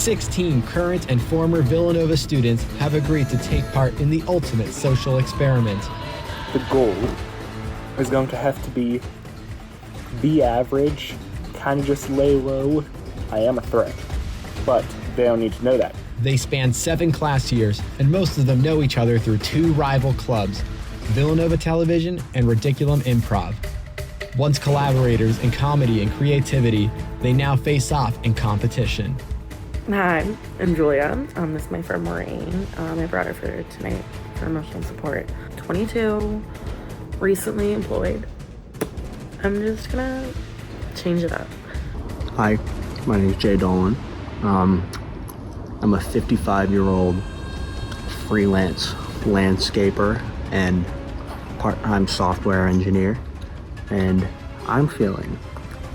16 current and former Villanova students have agreed to take part in the ultimate social experiment. The goal is going to have to be average, kind of just lay low. I am a threat, but they don't need to know that. They span 7 class years, and most of them know each other through 2 rival clubs, Villanova Television and Ridiculum Improv. Once collaborators in comedy and creativity, they now face off in competition. Hi, I'm Julia. This is my friend Maureen. I brought her for tonight for emotional support. 22, recently employed. I'm just gonna change it up. Hi, my name is Jay Dillon. I'm a 55-year-old freelance landscaper and part-time software engineer, and I'm feeling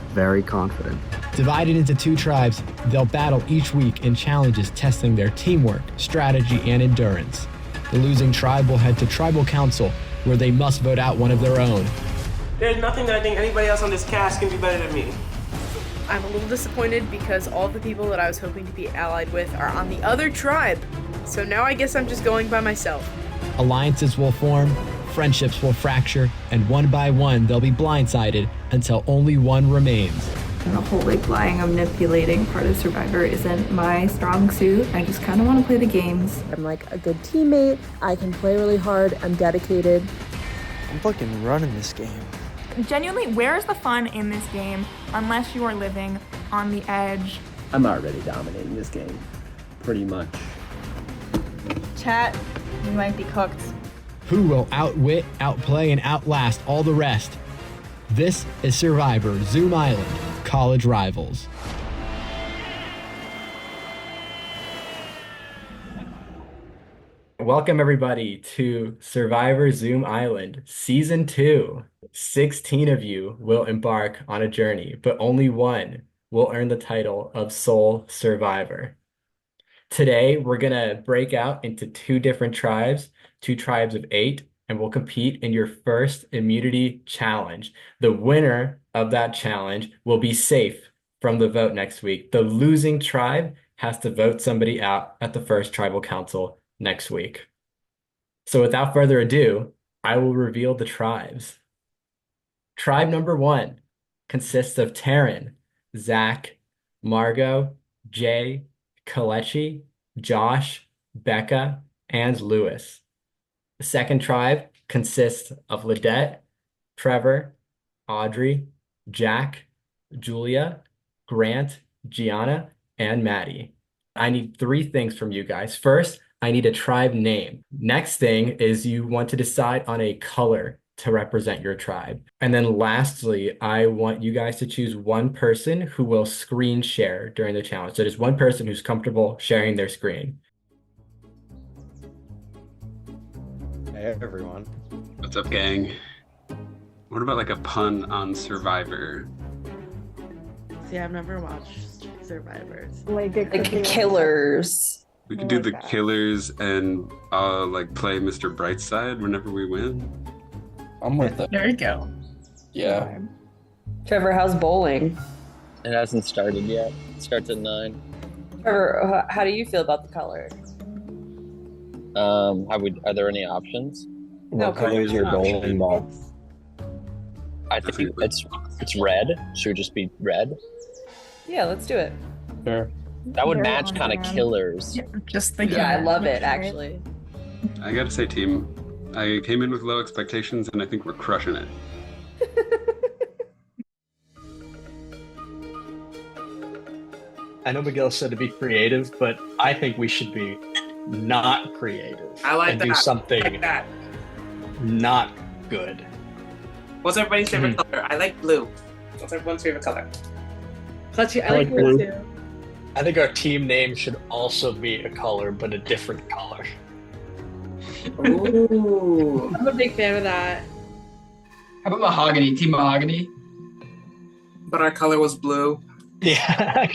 very confident. Divided into 2 tribes, they'll battle each week in challenges testing their teamwork, strategy, and endurance. The losing tribe will head to tribal council, where they must vote out one of their own. There's nothing that I think anybody else on this cast can do better than me. I'm a little disappointed because all the people that I was hoping to be allied with are on the other tribe. So now I guess I'm just going by myself. Alliances will form, friendships will fracture, and one by one they'll be blindsided until only one remains. And the whole lying and manipulating part of Survivor isn't my strong suit. I just kind of want to play the games. I'm like a good teammate. I can play really hard. I'm dedicated. I'm fucking running this game. Genuinely, where is the fun in this game unless you are living on the edge? I'm already dominating this game, pretty much. Chat, you might be cooked. Who will outwit, outplay, and outlast all the rest? This is Survivor Zoom Island, College Rivals. Welcome everybody to Survivor Zoom Island, Season 2. 16 of you will embark on a journey, but only one will earn the title of Sole Survivor. Today, we're gonna break out into 2 different tribes, 2 tribes of 8, and we'll compete in your first immunity challenge. The winner of that challenge will be safe from the vote next week. The losing tribe has to vote somebody out at the first tribal council next week. So without further ado, I will reveal the tribes. Tribe number 1 consists of Taryn, Zach, Margot, Jay, Kalechi, Josh, Becca, and Lewis. The second tribe consists of Ledette, Trevor, Audrey, Jack, Julia, Grant, Gianna, and Maddie. I need 3 things from you guys. First, I need a tribe name. Next thing is you want to decide on a color to represent your tribe. And then lastly, I want you guys to choose one person who will screen share during the challenge. So there's one person who's comfortable sharing their screen. Hey everyone. What's up, gang? What about like a pun on Survivor? See, I've never watched Survivors. Like Killers. We could do the Killers and like play Mr. Brightside whenever we win. I'm with it. There you go. Yeah. Trevor, how's bowling? It hasn't started yet. It starts at 9. Trevor, how do you feel about the color? Are there any options? No, What color is your bowling ball? I think it's red. Should it just be red? Yeah, let's do it. Sure. That would match kind of Killers. Yeah, just thinking. Yeah, I love it, actually. I gotta say, team, I came in with low expectations and I think we're crushing it. I know Miguel said to be creative, but I think we should be not creative. I like and that. do something I like that. not good. What's everybody's favorite color? I like blue. What's everyone's favorite color? Clutchy, I like blue. blue too. I think our team name should also be a color, but a different color. Ooh. I'm a big fan of that. How about mahogany? Team mahogany? But our color was blue. Yeah,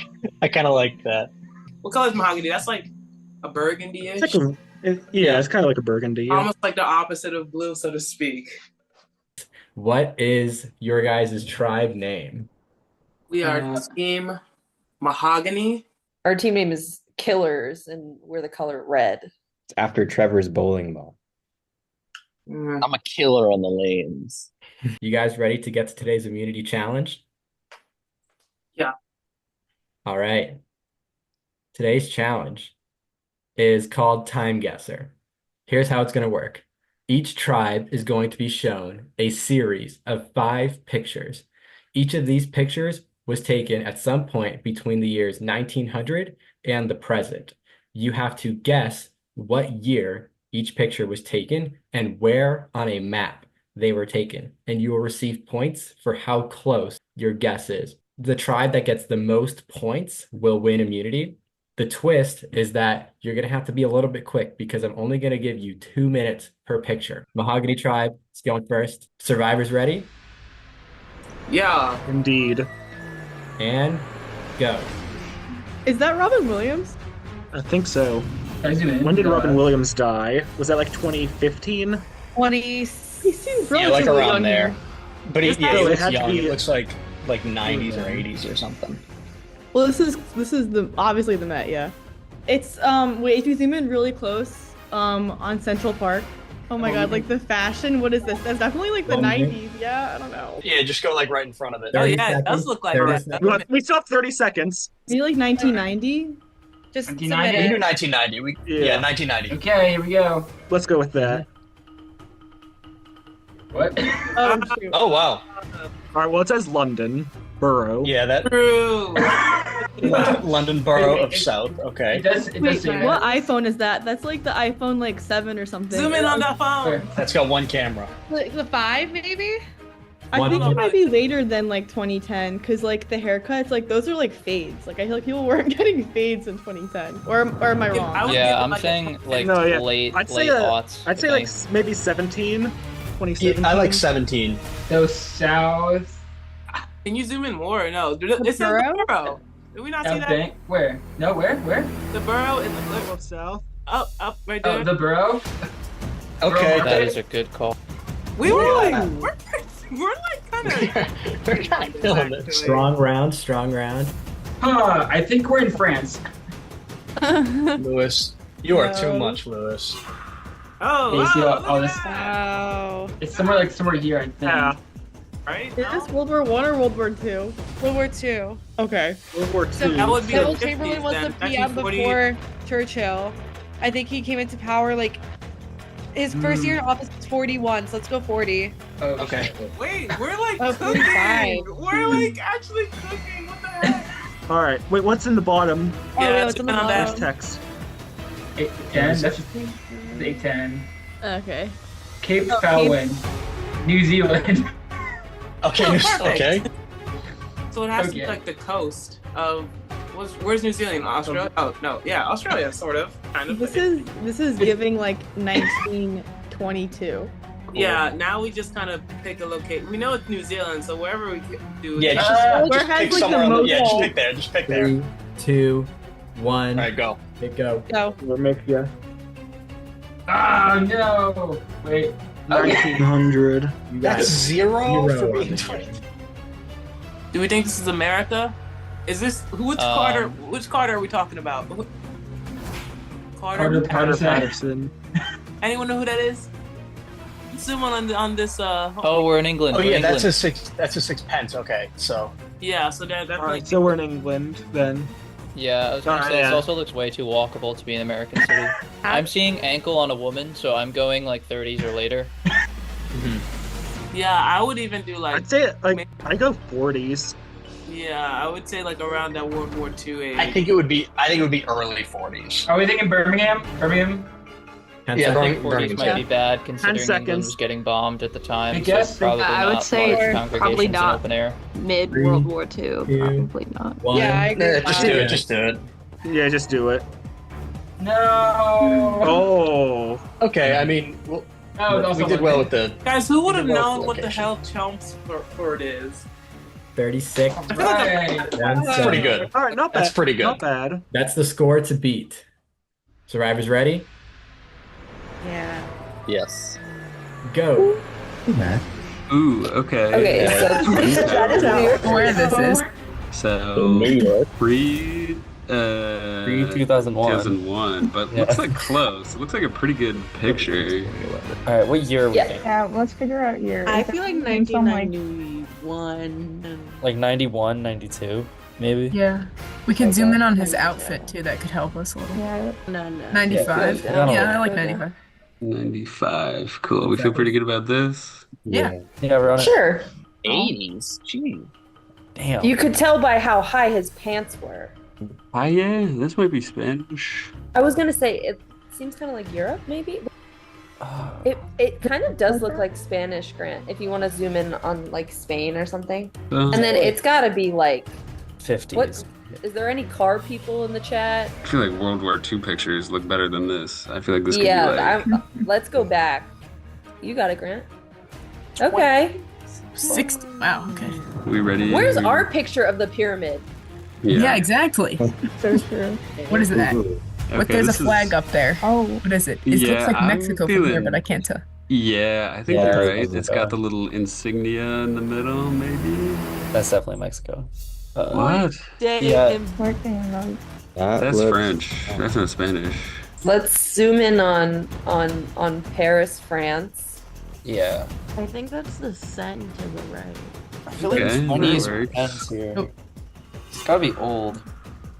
I kind of like that. What color is mahogany? That's like a burgundy-ish. It's like it's kind of like a burgundy. Yeah. Almost like the opposite of blue, so to speak. What is your guys' tribe name? We are Team Mahogany. Our team name is killers, and we're the color red. It's after Trevor's bowling ball. I'm a killer on the lanes. You guys ready to get to today's immunity challenge? Yeah. All right. Today's challenge is called Time Guesser. Here's how it's going to work. Each tribe is going to be shown a series of 5 pictures. Each of these pictures was taken at some point between the years 1900 and the present. You have to guess what year each picture was taken and where on a map they were taken, and you will receive points for how close your guess is. The tribe that gets the most points will win immunity. The twist is that you're going to have to be a little bit quick because I'm only going to give you 2 minutes per picture. Mahogany tribe is going first. Survivors ready? Yeah. Indeed. And go. Is that Robin Williams? I think so. When did Robin Williams die? Was that like 2015? 20. He seems Yeah, like relatively around young there. here. But he It looks had to young. be- It looks like 90s or 80s or something. Well, this is the obviously the Met, yeah. It's wait, if you zoom in really close, on Central Park. Oh my god, like the fashion, what is this? That's definitely like the 90s, yeah, I don't know. Yeah, just go like right in front of it. Oh yeah, it does look like that. We still have 30 seconds. Maybe like 1990? Just 1990? We can do 1990. Yeah, 1990. Okay, here we go. Let's go with that. What? Oh, shoot. Oh wow. All right, well, it says London Borough. Yeah, that True. London Borough of South. Okay. It does Wait, say that. what iPhone is that? That's like the iPhone like 7 or something. Zoom in on that phone. That's got one camera. Like the 5 maybe? I One think it moment. might be later than like 2010 because like the haircuts, like those are like fades. Like I feel like people weren't getting fades in 2010. Or am I wrong? I would Yeah, give it I'm like a saying like No, yeah. late I'd say aughts. I'd say I like think. maybe 17, 2017. Yeah, I like 17. So south. Can you zoom in more? No, it says the borough. Did we not see South that? Bank. Where? No, where? The borough in the south. Up, right there. Oh, the borough. Okay. That is a good call. We were Yeah. like, we're like kind of. We're kind of killing it. Strong round, strong round. Huh, I think we're in France. Lewis, you are too No. much, Lewis. Oh, You see wow, all look at this? that. Wow. It's somewhere here, I think. Yeah. Right? Is this World War One or World War Two? World War Two. Okay. World War So II. That would be Neville the 50s Chamberlain was the then, PM 1940. before Churchill. I think he came into power like his first year in office was 41. So let's go 40. Oh, Okay. Wait, we're like Oh, cooking. 45. We're like actually cooking. What the heck? All right. Wait, what's in the bottom? Oh, Yeah, what's on the zoom in on There's bottom? text. 810. That's just 810. Okay. Cape Oh, Foulwind, New Zealand. Okay. Perfect. Okay. So it has to be Okay. like the coast of. Where's New Zealand? Australia? Oh no, yeah, Australia, sort of, kind of. This is giving like 1922. Yeah, now we just kind of pick a location. We know it's New Zealand, so wherever we do. Yeah, Where just has, pick like, somewhere the on the. most Yeah, just holes? pick there. Just pick there. 3, 2, 1. All right, go. Hit go. Go. We'll make you Oh no! Wait. Okay. 1900. You got That's it. zero for on being the 20. game. Do we think this is America? Is this which Carter? Which Carter are we talking about? Carter Patterson. Anyone know who that is? Zoom on this. Oh, we're in England. Oh we're in yeah, England. that's a six. That's a sixpence. Okay, so Yeah, so that's All like. right, so we're in England then. Yeah, I was gonna Alright, say yeah. this also looks way too walkable to be an American city. I'm seeing ankle on a woman, so I'm going like 30s or later. Yeah, I would even do like. I'd say like I go 40s. Yeah, I would say like around that World War II age. I think it would be early 40s. Are we thinking Birmingham? Birmingham? Yeah, I think 40s Birmingham's might good. be bad considering England seconds. was getting bombed at the time. I so guess- probably I would not say large probably congregations in not. open air. Mid World War II, 2, probably not. 1. Yeah, I agree. Yeah, with just that. do it. Just do it. Yeah, just do it. No. Oh. Okay, I mean, well, Oh, it's also we did well with the. Guys, who would have Well, known what the location. hell Chelmsford is? 36. I feel like Right. That's That's pretty good. All right, not bad. That's pretty good. Not bad. That's the score to beat. Survivors ready? Yeah. Yes. Go. Ooh, okay. Okay, so that is out. Where this is. So New York. free Pre-2001. 2001, but Yeah. looks like close. It looks like a pretty good picture. All right, what year are we thinking? Yeah, let's figure out year. I feel like 1991. Like 91, 92, maybe? Yeah. We could zoom in on his outfit too. That could help us a little. Yeah. No. 95. Yeah, I like 95. 95. Cool. We feel pretty good about this. Yeah. Yeah, we're on it. Sure. 80s. Gee. Damn. You could tell by how high his pants were. Ah, yeah. This might be Spanish. I was gonna say it seems kind of like Europe, maybe. It kind of does look like Spanish, Grant. If you want to zoom in on like Spain or something, and then it's got to be like 50s. What is there any car people in the chat? I feel like World War II pictures look better than this. I feel like this could Yeah, be like... let's go back. You got it, Grant. Okay. 60. Wow. Okay. We ready? Where's our picture of the pyramid? Yeah, exactly. So true. What is that? What? There's a this flag up there. Oh, what is it? It Yeah, looks like I'm Mexico from here, feeling- but I can't tell. Yeah, I think Yeah, you're that's right. It's Mexico. got the little insignia in the middle, maybe? That's definitely Mexico. What? Yeah. That's French. That's not Spanish. Let's zoom in on Paris, France. Yeah. I think that's the sun to the right. I feel like Okay, 20s that works. ends here. Oh. It's gotta be old.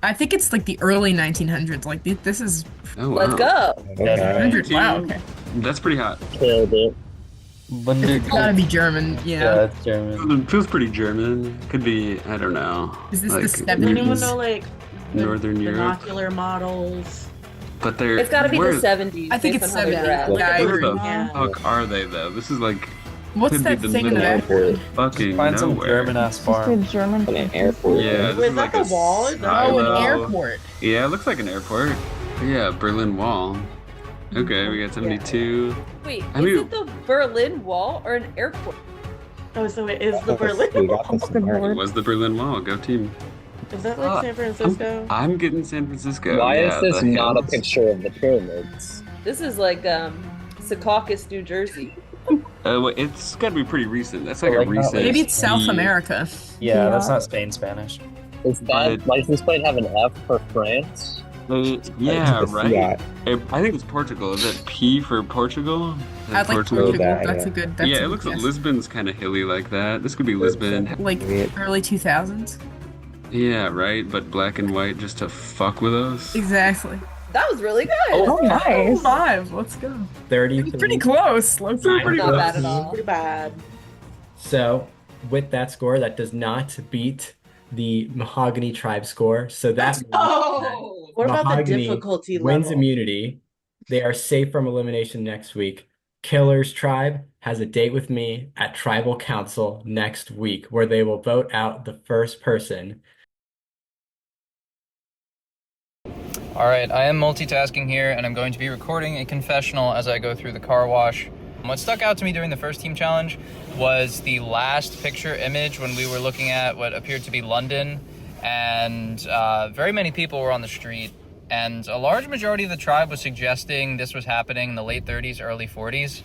I think it's like the early 1900s. Like this is. Oh, wow. Let's go. 1900. Wow. Okay. That's pretty hot. Killed it. It's gotta be German. Yeah. it's German. It feels pretty German. Could be, I don't know. Is this like, the 70s? Anyone know like the Northern Europe? binocular models? But they're... It's got to be where- the 70s. I think based it's on how they're 70s. dressed. Yeah, I Where agree. the Yeah. fuck are they, though? This is like... What's could be that the thing in the middle of back? fucking Find some nowhere. German ass farm. German. An airport. Yeah, this Wait, is is like that a the wall? Is that- Oh, an silo. airport. Yeah, it looks like an airport. Yeah, Berlin Wall. Okay, we got 72. Wait, I is mean- it the Berlin Wall or an airport? Oh, so it is the We Berlin. got this in It there. was the Berlin Wall. Go team. Is that like San Francisco? I'm getting San Francisco. Why yeah, is this the not a hills. picture of the pyramids? This is like Secaucus, New Jersey. Well, it's got to be pretty recent. That's like a Like, not recent. Maybe it's South year. America. Yeah, that's not Spain Spanish. Is that license plate have an F for France? Yeah, Just right. that. I think it's Portugal. Is it P for Portugal? Is I'd like Portugal? Portugal. that, That's yeah. a good. That's Yeah, a it good looks like guess. Lisbon's kind of hilly like that. This could be Lisbon. Like early 2000s. Yeah, right. But black and white just to fuck with us. Exactly. That was really good. Oh, nice. 5. Let's go. 30. Pretty close. Let's go. Not bad at all. Pretty bad. So, with that score, that does not beat the Mahogany Tribe score. So that means Oh, what about the Mahogany difficulty wins level? immunity. They are safe from elimination next week. Killer's Tribe has a date with me at Tribal Council next week, where they will vote out the first person. All right, I am multitasking here, and I'm going to be recording a confessional as I go through the car wash. What stuck out to me during the first team challenge was the last picture image when we were looking at what appeared to be London, and very many people were on the street, and a large majority of the tribe was suggesting this was happening in the late 30s, early 40s,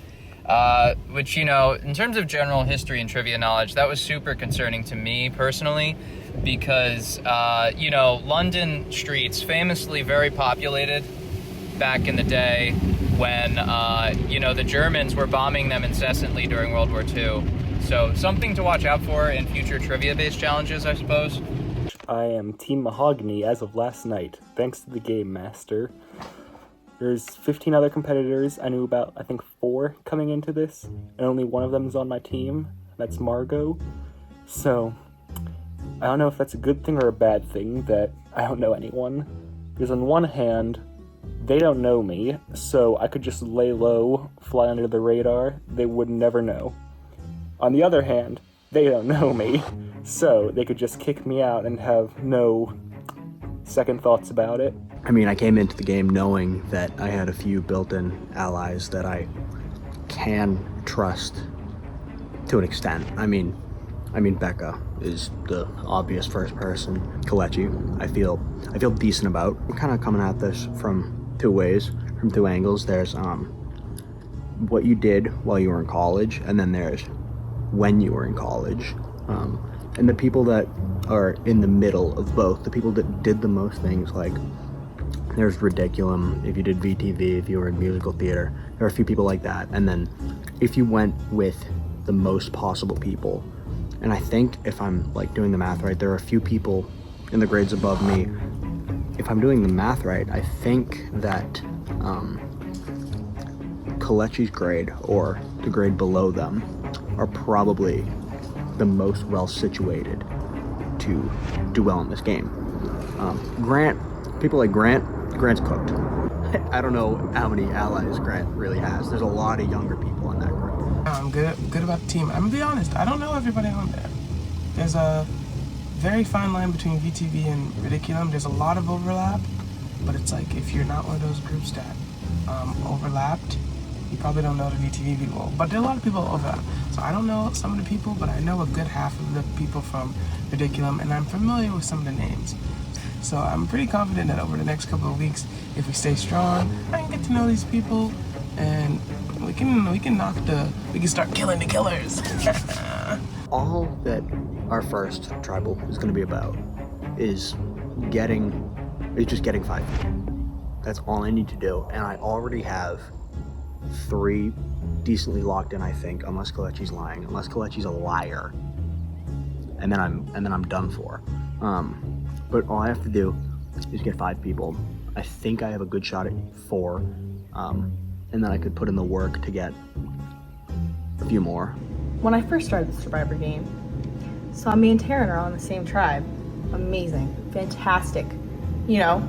which, you know, in terms of general history and trivia knowledge, that was super concerning to me personally, because, you know, London streets, famously very populated back in the day when, you know, the Germans were bombing them incessantly during World War II. So something to watch out for in future trivia-based challenges, I suppose. I am Team Mahogany as of last night, thanks to the Game Master. There's 15 other competitors. I knew about, I think, 4 coming into this, and only one of them is on my team. That's Margot. So, I don't know if that's a good thing or a bad thing that I don't know anyone. Because on one hand, they don't know me, so I could just lay low, fly under the radar, they would never know. On the other hand, they don't know me, so they could just kick me out and have no second thoughts about it. I mean, I came into the game knowing that I had a few built-in allies that I can trust to an extent. I mean, Becca is the obvious first person. Kalechi, I feel decent about. I'm kind of coming at this from 2 ways, from 2 angles. There's what you did while you were in college, and then there's when you were in college. And the people that are in the middle of both, the people that did the most things, like there's Ridiculum, if you did VTV, if you were in musical theater, there are a few people like that. And then if you went with the most possible people, and I think if I'm like doing the math right, there are a few people in the grades above me. If I'm doing the math right, I think that Kalechi's grade, or the grade below them, are probably the most well situated to do well in this game. Grant, people like Grant's cooked. I don't know how many allies Grant really has. There's a lot of younger people in that group. I'm good about the team. I'm gonna be honest, I don't know everybody on there. There's a very fine line between VTV and Ridiculum. There's a lot of overlap, but it's like if you're not one of those groups that overlapped, you probably don't know the VTV people. But there are a lot of people overlap. So I don't know some of the people, but I know a good half of the people from Ridiculum, and I'm familiar with some of the names. So I'm pretty confident that over the next couple of weeks, if we stay strong, I can get to know these people, and we can start killing the killers. All that our first tribal is going to be about is just getting 5. That's all I need to do, and I already have 3 decently locked in, I think, unless Kalechi's lying, unless Kalechi's a liar, and then I'm done for. But all I have to do is get 5 people. I think I have a good shot at 4, and then I could put in the work to get a few more. When I first started the Survivor game, saw me and Taryn are on the same tribe. Amazing, fantastic. You know,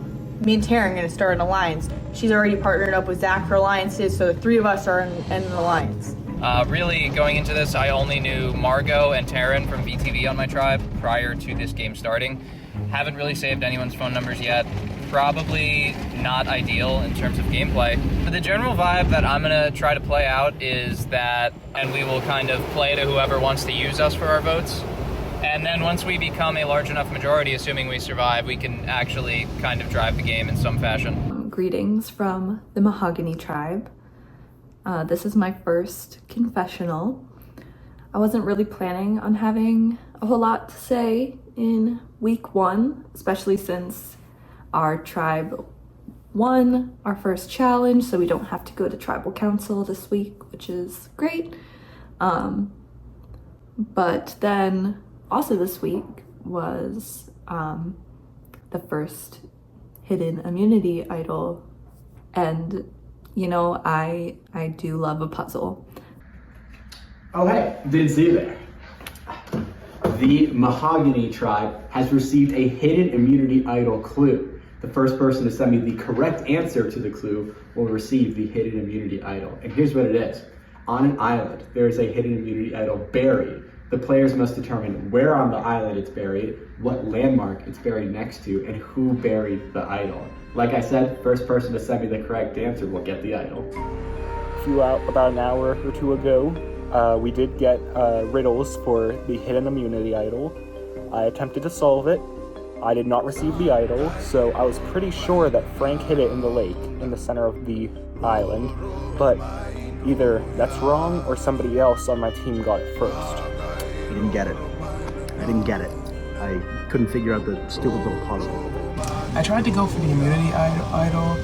me and Taryn are gonna start an alliance. She's already partnered up with Zach for alliances, so the 3 of us are in an alliance. Really, going into this, I only knew Margot and Taryn from VTV on my tribe prior to this game starting. Haven't really saved anyone's phone numbers yet. Probably not ideal in terms of gameplay. But the general vibe that I'm gonna try to play out is that, and we will kind of play to whoever wants to use us for our votes. And then once we become a large enough majority, assuming we survive, we can actually kind of drive the game in some fashion. Greetings from the Mahogany tribe. This is my first confessional. I wasn't really planning on having a whole lot to say in week 1, especially since our tribe won our first challenge, so we don't have to go to tribal council this week, which is great. But then also this week was the first hidden immunity idol, and you know, I do love a puzzle. Oh hey, didn't see you there. The Mahogany tribe has received a hidden immunity idol clue. The first person to send me the correct answer to the clue will receive the hidden immunity idol. And here's what it is. On an island, there is a hidden immunity idol buried. The players must determine where on the island it's buried, what landmark it's buried next to, and who buried the idol. Like I said, first person to send me the correct answer will get the idol. About an hour or 2 ago, we did get riddles for the hidden immunity idol. I attempted to solve it. I did not receive the idol, so I was pretty sure that Frank hid it in the lake in the center of the island, but either that's wrong or somebody else on my team got it first. I didn't get it. I couldn't figure out the stupid little puzzle. I tried to go for the immunity idol,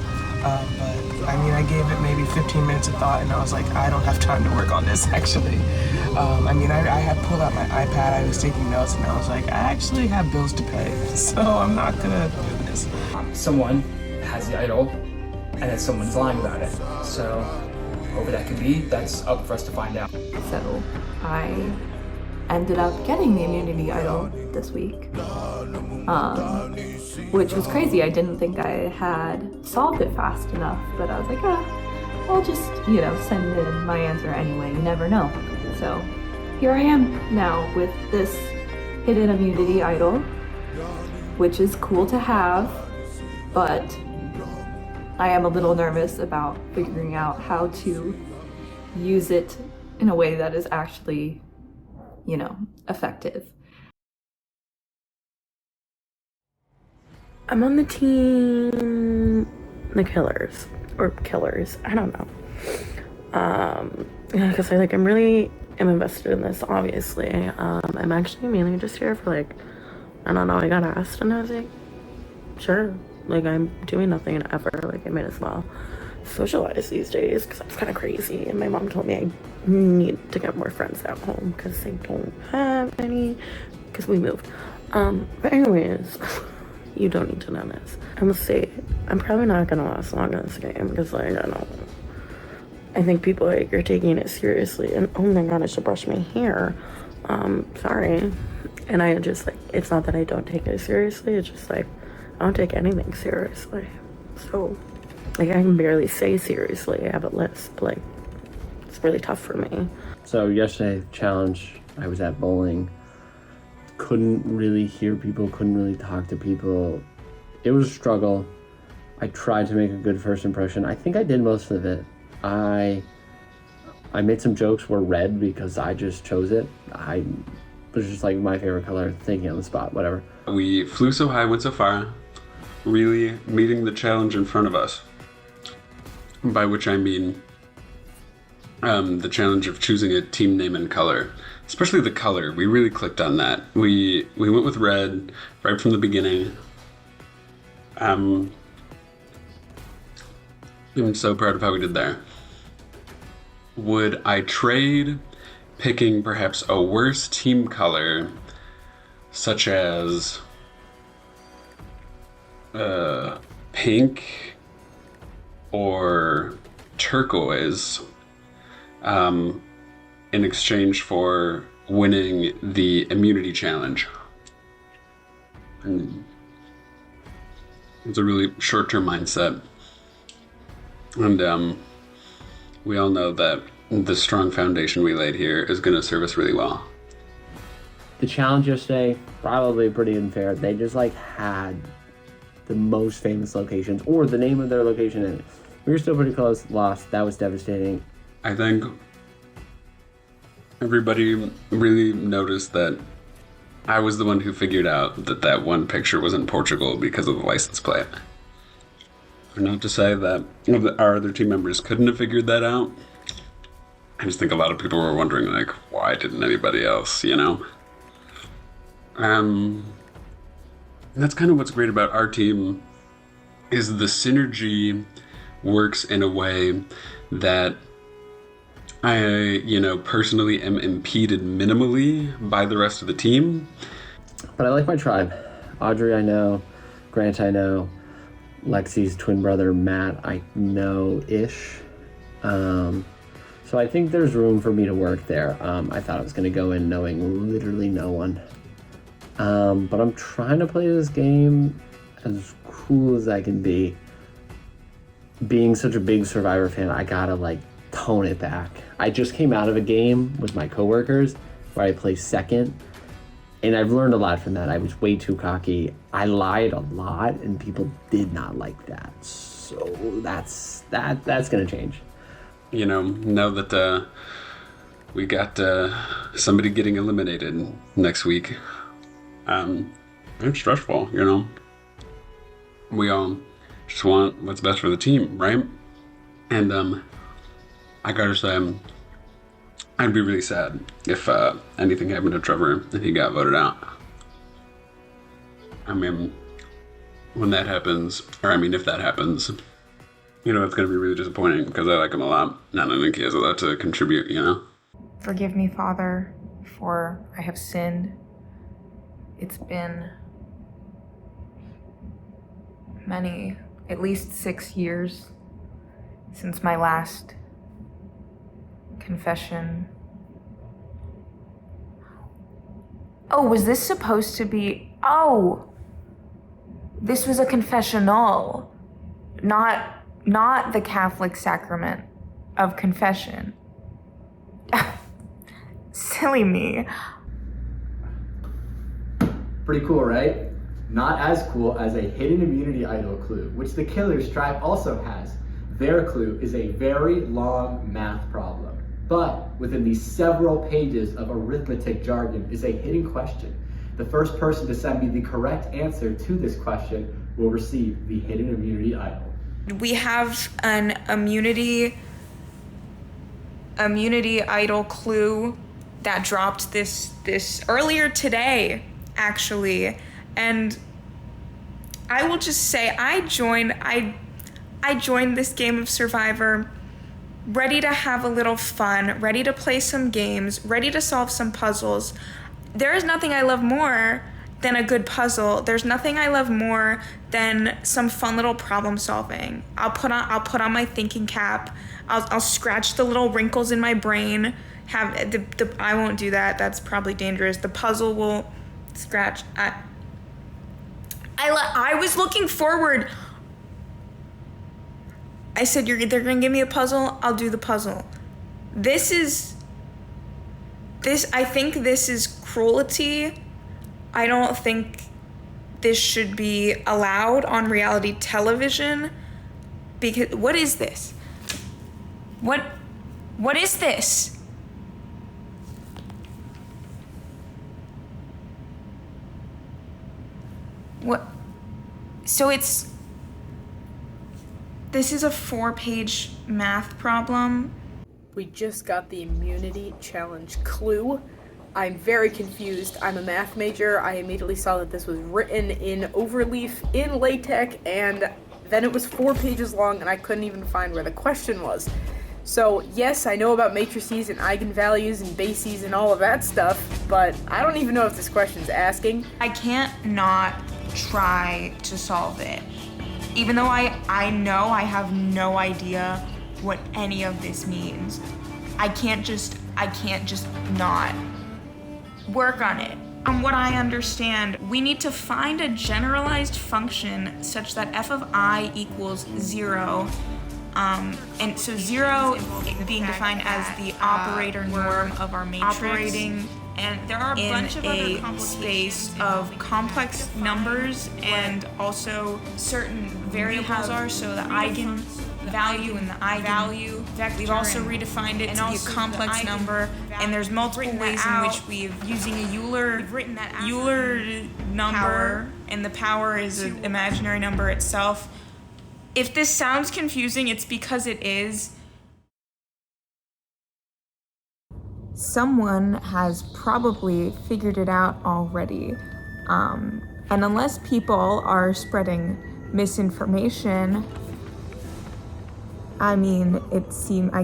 but I mean, I gave it maybe 15 minutes of thought, and I was like, I don't have time to work on this, actually. I mean, I had pulled out my iPad, I was taking notes, and I was like, I actually have bills to pay, so I'm not gonna do this. Someone has the idol, and then someone's lying about it. So, whoever that could be, that's up for us to find out. So I ended up getting the immunity idol this week, which was crazy. I didn't think I had solved it fast enough, but I was like, I'll just, send in my answer anyway, you never know. So here I am now with this hidden immunity idol, which is cool to have, but I am a little nervous about figuring out how to use it in a way that is actually effective. I'm on the team, the killers, or killers, I don't know. Because I'm really am invested in this, obviously. I'm actually mainly just here for, like, I don't know, I got asked and I was like, sure. Like, I'm doing nothing ever. Like, I might as well socialize these days because I was kind of crazy. And my mom told me I need to get more friends at home because I don't have any because we moved. But anyways, you don't need to know this. I'm gonna say I'm probably not gonna last long in this game because, like, I think people, like, are taking it seriously. And oh my god, I should brush my hair. Sorry. And I just, like, it's not that I don't take it seriously. It's just, like, I don't take anything seriously. So, like, I can barely say seriously. I have a list. Like, it's really tough for me. So yesterday, challenge, I was at bowling. Couldn't really hear people, couldn't really talk to people. It was a struggle. I tried to make a good first impression. I think I did most of it. I made some jokes were red because I just chose it. I was just like my favorite color, thinking on the spot, whatever. We flew so high, went so far, really meeting the challenge in front of us. By which I mean the challenge of choosing a team name and color. Especially the color, we really clicked on that. We went with red right from the beginning. I'm so proud of how we did there. Would I trade picking perhaps a worse team color, such as pink or turquoise, in exchange for winning the immunity challenge? And it's a really short-term mindset. And we all know that the strong foundation we laid here is going to serve us really well. The challenge yesterday, probably pretty unfair. They just, like, had the most famous locations, or the name of their location in it. We were still pretty close, lost. That was devastating. I think everybody really noticed that I was the one who figured out that that one picture was in Portugal because of the license plate. Not to say that our other team members couldn't have figured that out. I just think a lot of people were wondering, like, why didn't anybody else, you know? And that's kind of what's great about our team, is the synergy works in a way that I, personally am impeded minimally by the rest of the team. But I like my tribe. Audrey, I know. Grant, I know. Lexi's twin brother, Matt, I know-ish. So I think there's room for me to work there. I thought I was going to go in knowing literally no one. But I'm trying to play this game as cool as I can be. Being such a big Survivor fan, I gotta, like, tone it back. I just came out of a game with my coworkers where I placed second, and I've learned a lot from that. I was way too cocky. I lied a lot, and people did not like that. So that's gonna change. Now that we got somebody getting eliminated next week, it's stressful, We all just want what's best for the team, right? And I gotta say, I'd be really sad if anything happened to Trevor and he got voted out. I mean, when that happens, if that happens, it's gonna be really disappointing because I like him a lot, and I don't think he has a lot to contribute, Forgive me, Father, for I have sinned. It's been at least 6 years since my last confession. Oh, was this supposed to be... Oh! This was a confessional, not the Catholic sacrament of confession. Silly me. Pretty cool, right? Not as cool as a hidden immunity idol clue, which the Killer's tribe also has. Their clue is a very long math problem, but within these several pages of arithmetic jargon is a hidden question. The first person to send me the correct answer to this question will receive the hidden immunity idol. We have an immunity idol clue that dropped this earlier today, actually. And I will just say I joined this game of Survivor ready to have a little fun, ready to play some games, ready to solve some puzzles. There is nothing I love more than a good puzzle. There's nothing I love more than some fun little problem solving. I'll put on my thinking cap. I'll scratch the little wrinkles in my brain. I won't do that. That's probably dangerous. The puzzle will scratch. I was looking forward. I said they're gonna give me a puzzle. I'll do the puzzle. I think this is cruelty. I don't think this should be allowed on reality television. Because what is this? What is this? What? So this is a 4-page math problem. We just got the immunity challenge clue. I'm very confused. I'm a math major. I immediately saw that this was written in overleaf in LaTeX, and then it was 4 pages long, and I couldn't even find where the question was. So yes, I know about matrices and eigenvalues and bases and all of that stuff, but I don't even know if this question's asking. I can't not try to solve it. Even though I know I have no idea what any of this means. I can't just not work on it. From what I understand, we need to find a generalized function such that f of I equals 0. And so 0 being defined as the operator norm of our matrix. And there are a bunch of other space of complex numbers, and also certain variables are, so the eigenvalue and the eigenvalue vector. We've also redefined it to be a complex number, and there's multiple ways in which we've using a Euler number, and the power is an imaginary number itself. If this sounds confusing, it's because it is. Someone has probably figured it out already. And unless people are spreading misinformation, I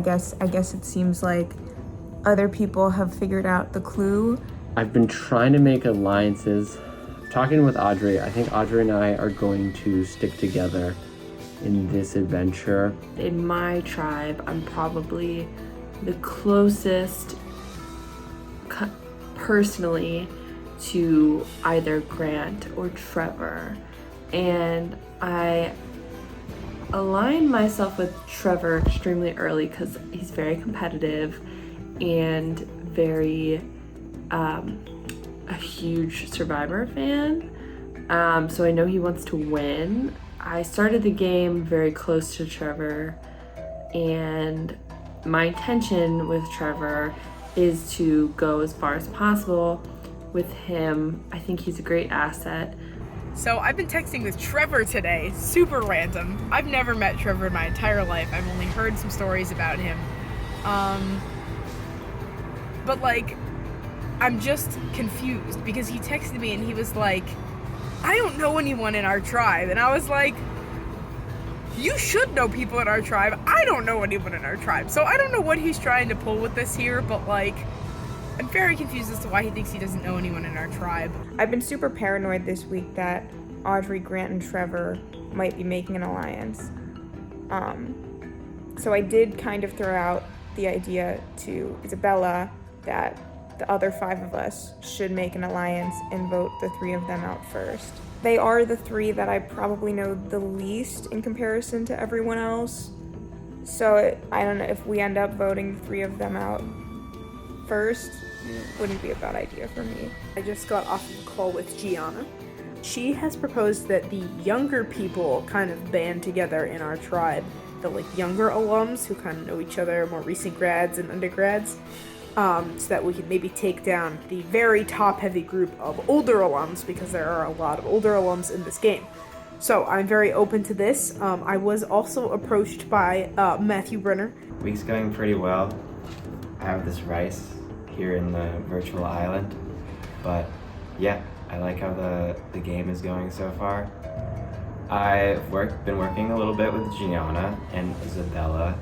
guess it seems like other people have figured out the clue. I've been trying to make alliances. Talking with Audrey, I think Audrey and I are going to stick together in this adventure. In my tribe, I'm probably the closest personally to either Grant or Trevor, and I aligned myself with Trevor extremely early because he's very competitive and very a huge Survivor fan, so I know he wants to win. I started the game very close to Trevor, and my intention with Trevor is to go as far as possible with him. I think he's a great asset. So I've been texting with Trevor today, super random. I've never met Trevor in my entire life. I've only heard some stories about him. But like, I'm just confused because he texted me and he was like, I don't know anyone in our tribe. And I was like, you should know people in our tribe. I don't know anyone in our tribe. So I don't know what he's trying to pull with this here, but like, I'm very confused as to why he thinks he doesn't know anyone in our tribe. I've been super paranoid this week that Audrey, Grant, and Trevor might be making an alliance. So I did kind of throw out the idea to Isabella that the other 5 of us should make an alliance and vote the 3 of them out first. They are the 3 that I probably know the least in comparison to everyone else. So I don't know, if we end up voting the 3 of them out first, it wouldn't be a bad idea for me. I just got off of a call with Gianna. She has proposed that the younger people kind of band together in our tribe, the like younger alums who kind of know each other, more recent grads and undergrads, so that we could maybe take down the very top-heavy group of older alums, because there are a lot of older alums in this game. So I'm very open to this. I was also approached by Matthew Brenner. Week's going pretty well. I have this rice here in the virtual island. But yeah, I like how the game is going so far. I've been working a little bit with Gianna and Isabella.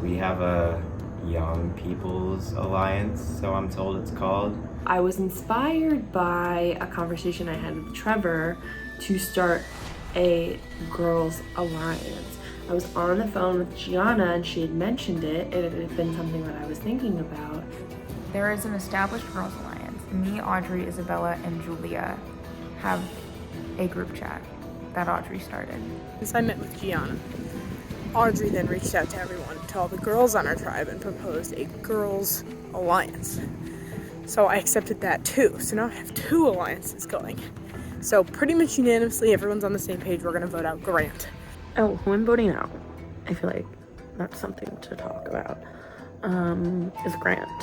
We have a Young People's Alliance, so I'm told it's called. I was inspired by a conversation I had with Trevor to start a girls' alliance. I was on the phone with Gianna and she had mentioned it, and it had been something that I was thinking about. There is an established girls' alliance. Me, Audrey, Isabella, and Julia have a group chat that Audrey started. Since I met with Gianna, Audrey then reached out to everyone, to all the girls on our tribe, and proposed a girls' alliance. So I accepted that too. So now I have 2 alliances going. So pretty much unanimously, everyone's on the same page. We're gonna vote out Grant. Oh, who I'm voting out, I feel like that's something to talk about, is Grant,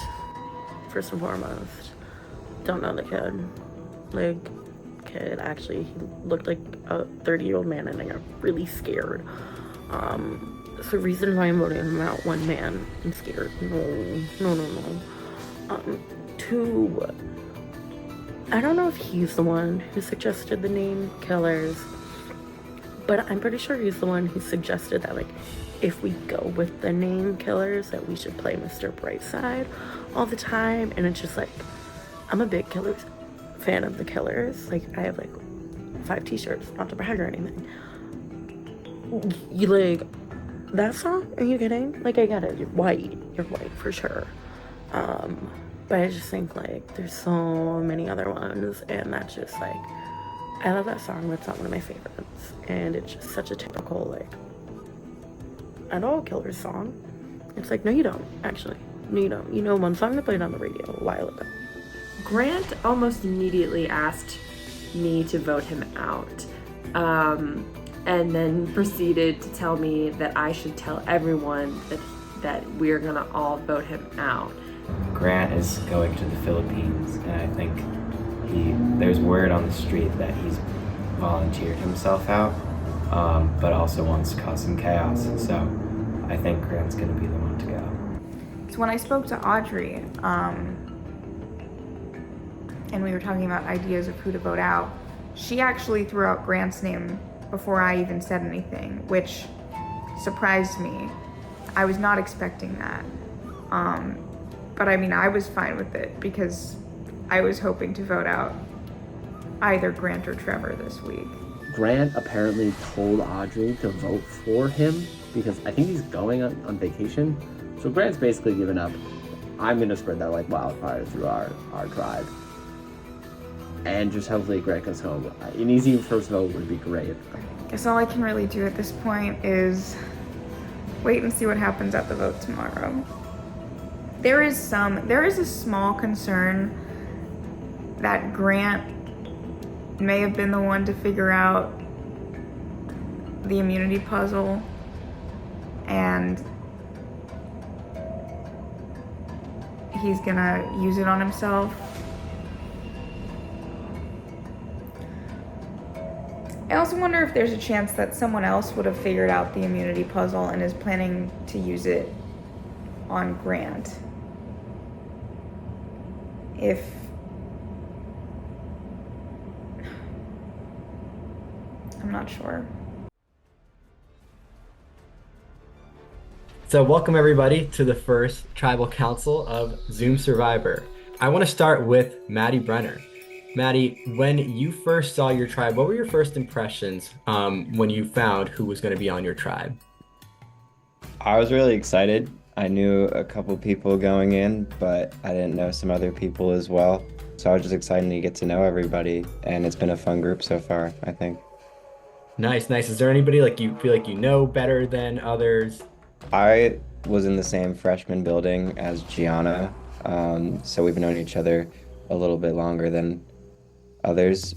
first and foremost. Don't know the kid. Actually, he looked like a 30-year-old man and I got really scared. So the reason why I'm voting him out, 1 man, I'm scared. No. 2, I don't know if he's the one who suggested the name Killers, but I'm pretty sure he's the one who suggested that, like, if we go with the name Killers, that we should play Mr. Brightside all the time. And it's just like, I'm a big Killers fan of the Killers. Like, I have like 5 t-shirts, not to brag or anything. You like that song? Are you kidding? Like, I get it, you're white for sure. But I just think like there's so many other ones, and that's just like, I love that song, but it's not one of my favorites. And it's just such a typical, like, I know a Killers song. It's like, no you don't, actually. No you don't. You know one song that played on the radio a while ago. Grant almost immediately asked me to vote him out, and then proceeded to tell me that I should tell everyone that we're gonna all vote him out. Grant is going to the Philippines, and I think there's word on the street that he's volunteered himself out, but also wants to cause some chaos. So I think Grant's gonna be the one to go. So when I spoke to Audrey, and we were talking about ideas of who to vote out, she actually threw out Grant's name before I even said anything, which surprised me. I was not expecting that. But I mean, I was fine with it because I was hoping to vote out either Grant or Trevor this week. Grant apparently told Audrey to vote for him because I think he's going on vacation. So Grant's basically given up. I'm gonna spread that like wildfire through our tribe. And just hopefully Grant goes home. An easy first vote would be great. Guess all I can really do at this point is wait and see what happens at the vote tomorrow. There is a small concern that Grant may have been the one to figure out the immunity puzzle, and he's gonna use it on himself. I also wonder if there's a chance that someone else would have figured out the immunity puzzle and is planning to use it on Grant. I'm not sure. So welcome everybody to the first Tribal Council of Zoom Survivor. I want to start with Maddie Brenner. Maddie, when you first saw your tribe, what were your first impressions when you found who was going to be on your tribe? I was really excited. I knew a couple people going in, but I didn't know some other people as well. So I was just excited to get to know everybody, and it's been a fun group so far, I think. Nice. Is there anybody like you feel like you know better than others? I was in the same freshman building as Gianna, so we've known each other a little bit longer than others,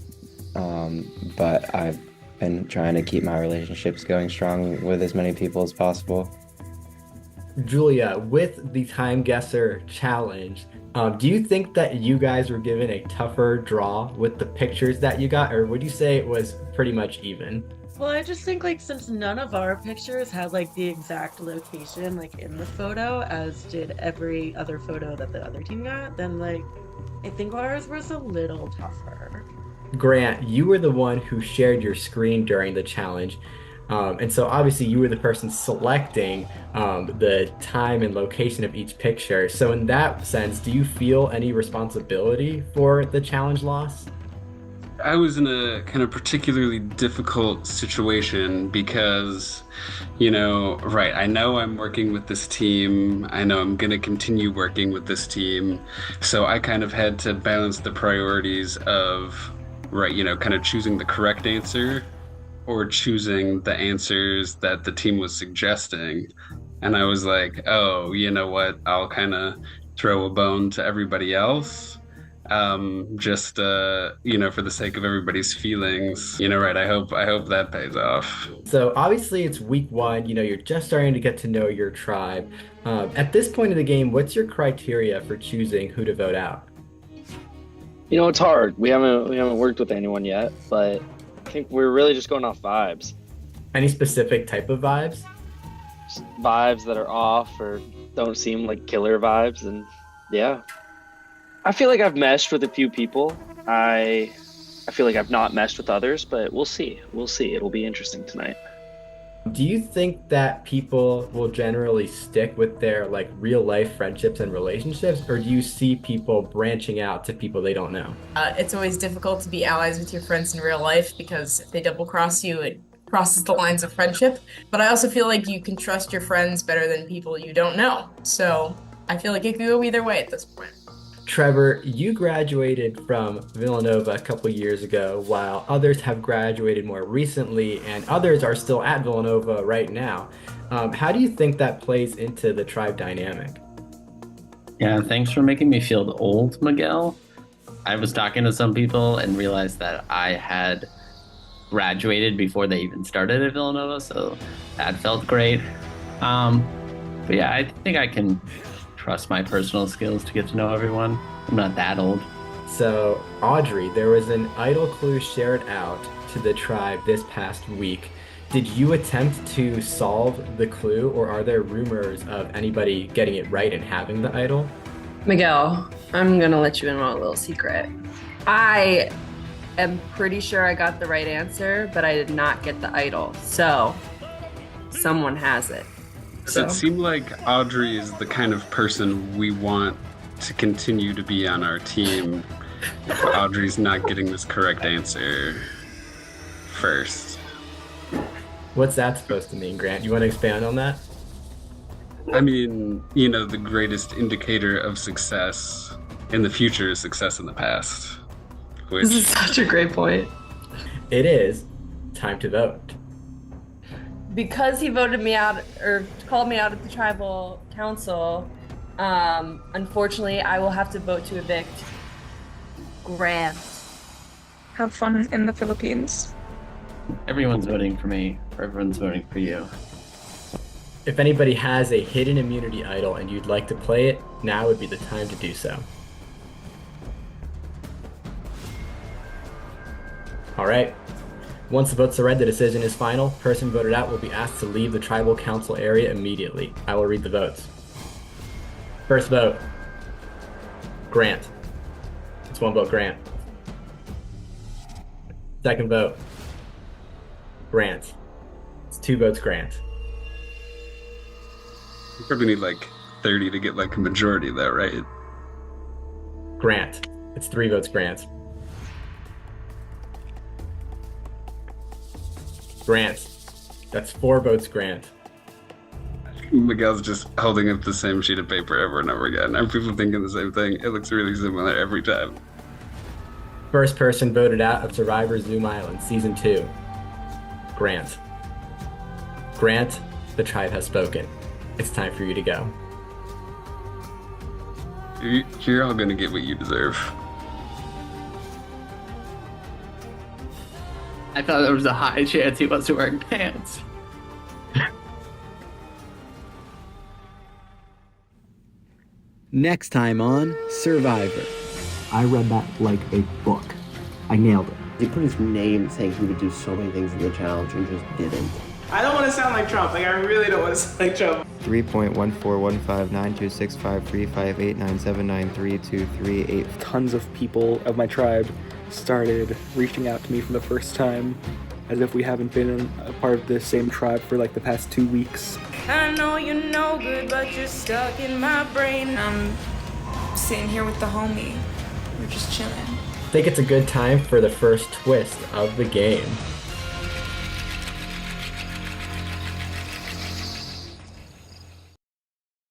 but I've been trying to keep my relationships going strong with as many people as possible. Julia, with the Time Guesser challenge, do you think that you guys were given a tougher draw with the pictures that you got, or would you say it was pretty much even? Well, I just think like since none of our pictures had like the exact location like in the photo as did every other photo that the other team got, then like I think ours was a little tougher. Grant, you were the one who shared your screen during the challenge. And so obviously you were the person selecting the time and location of each picture. So in that sense, do you feel any responsibility for the challenge loss? I was in a kind of particularly difficult situation because, right, I know I'm working with this team. I know I'm going to continue working with this team. So I kind of had to balance the priorities of, right, kind of choosing the correct answer or choosing the answers that the team was suggesting. And I was like, oh, you know what? I'll kind of throw a bone to everybody else. Just for the sake of everybody's feelings, right? I hope that pays off. So obviously it's week 1, you're just starting to get to know your tribe. At this point in the game, what's your criteria for choosing who to vote out? It's hard. We haven't worked with anyone yet, but I think we're really just going off vibes. Any specific type of vibes? Just vibes that are off or don't seem like killer vibes, and yeah. I feel like I've meshed with a few people. I feel like I've not meshed with others, but we'll see. It'll be interesting tonight. Do you think that people will generally stick with their like real life friendships and relationships, or do you see people branching out to people they don't know? It's always difficult to be allies with your friends in real life because if they double cross you, it crosses the lines of friendship. But I also feel like you can trust your friends better than people you don't know. So I feel like it could go either way at this point. Trevor, you graduated from Villanova a couple years ago, while others have graduated more recently, and others are still at Villanova right now. How do you think that plays into the tribe dynamic? Yeah, thanks for making me feel old, Miguel. I was talking to some people and realized that I had graduated before they even started at Villanova, so that felt great. But yeah, I think I can trust my personal skills to get to know everyone. I'm not that old. So, Audrey, there was an idol clue shared out to the tribe this past week. Did you attempt to solve the clue, or are there rumors of anybody getting it right and having the idol? Miguel, I'm gonna let you in on a little secret. I am pretty sure I got the right answer, but I did not get the idol. So, someone has it. So it seemed like Audrey is the kind of person we want to continue to be on our team if Audrey's not getting this correct answer first. What's that supposed to mean, Grant? You want to expand on that? I mean, the greatest indicator of success in the future is success in the past. This is such a great point. It is time to vote. Because he voted me out or called me out at the tribal council, unfortunately, I will have to vote to evict Grant. Have fun in the Philippines. Everyone's voting for me, or everyone's voting for you. If anybody has a hidden immunity idol and you'd like to play it, now would be the time to do so. All right. Once the votes are read, the decision is final. Person voted out will be asked to leave the tribal council area immediately. I will read the votes. First vote, Grant. It's 1 vote, Grant. Second vote, Grant. It's 2 votes, Grant. You probably need like 30 to get like a majority of that, right? Grant. It's 3 votes, Grant. Grant. That's 4 votes, Grant. Miguel's just holding up the same sheet of paper over and over again. Are people thinking the same thing? It looks really similar every time. First person voted out of Survivor Zoom Island, Season 2. Grant. Grant, the tribe has spoken. It's time for you to go. You're all gonna get what you deserve. I thought there was a high chance he wasn't wearing pants. Next time on Survivor. I read that like a book. I nailed it. He put his name saying he would do so many things in the challenge and just didn't. I don't want to sound like Trump. Like, I really don't want to sound like Trump. 3.14159265358979932338. Tons of people of my tribe started reaching out to me for the first time, as if we haven't been a part of the same tribe for like the past 2 weeks. I know you're no good, but you're stuck in my brain. I'm sitting here with the homie. We're just chilling. I think it's a good time for the first twist of the game.